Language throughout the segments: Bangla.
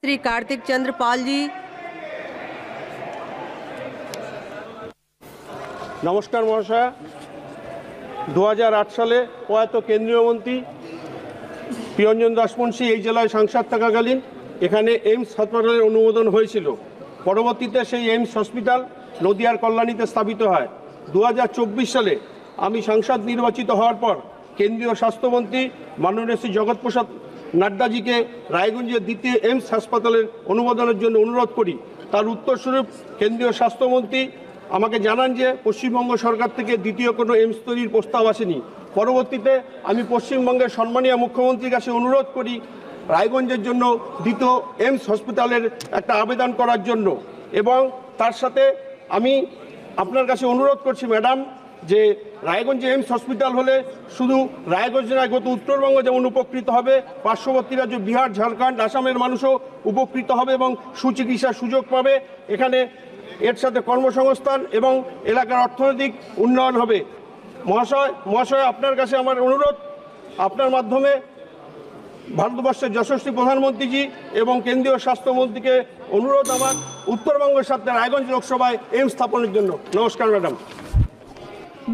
श्री कार्तिक चंद्र पाल जी। নমস্কার মহাশয়া, 2008 সালে প্রয়াত কেন্দ্রীয় মন্ত্রী প্রিয়ঞ্জন দাসমুন্সী এই জেলায় সাংসদ থাকাকালীন এখানে এইমস হাসপাতালের অনুমোদন হয়েছিল। পরবর্তীতে সেই এইমস হসপিটাল নদিয়ার কল্যাণীতে স্থাপিত হয়। 2024 সালে আমি সাংসদ নির্বাচিত হওয়ার পর কেন্দ্রীয় স্বাস্থ্যমন্ত্রী মাননীয় শ্রী জগৎপ্রসাদ নাড্ডাজিকে রায়গঞ্জের দ্বিতীয় এইমস হাসপাতালের অনুমোদনের জন্য অনুরোধ করি। তার উত্তরস্বরূপ কেন্দ্রীয় স্বাস্থ্যমন্ত্রী আমাকে জানান যে পশ্চিমবঙ্গ সরকার থেকে দ্বিতীয় কোনো এইমস তৈরির প্রস্তাব আসেনি। পরবর্তীতে আমি পশ্চিমবঙ্গের সম্মানীয় মুখ্যমন্ত্রীর কাছে অনুরোধ করি রায়গঞ্জের জন্য দ্বিতীয় এইমস হসপিটালের একটা আবেদন করার জন্য, এবং তার সাথে আমি আপনার কাছে অনুরোধ করছি ম্যাডাম যে রায়গঞ্জে এইমস হসপিটাল হলে শুধু রায়গঞ্জ নয়, গত উত্তরবঙ্গ যেমন উপকৃত হবে, পার্শ্ববর্তী রাজ্য বিহার, ঝাড়খণ্ড, আসামের মানুষও উপকৃত হবে এবং সুচিকিৎসার সুযোগ পাবে। এখানে এর সাথে কর্মসংস্থান এবং এলাকার অর্থনৈতিক উন্নয়ন হবে। মহাশয় আপনার কাছে আমার অনুরোধ, আপনার মাধ্যমে ভারতবর্ষের যশস্বী প্রধানমন্ত্রীজি এবং কেন্দ্রীয় স্বাস্থ্যমন্ত্রীকে অনুরোধ আমার উত্তরবঙ্গের সাথে রায়গঞ্জ লোকসভায় এইমস স্থাপনের জন্য। নমস্কার madam.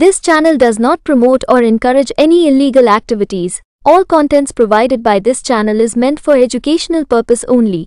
This channel does not promote or encourage any illegal activities. All contents provided by this channel is meant for educational purpose only.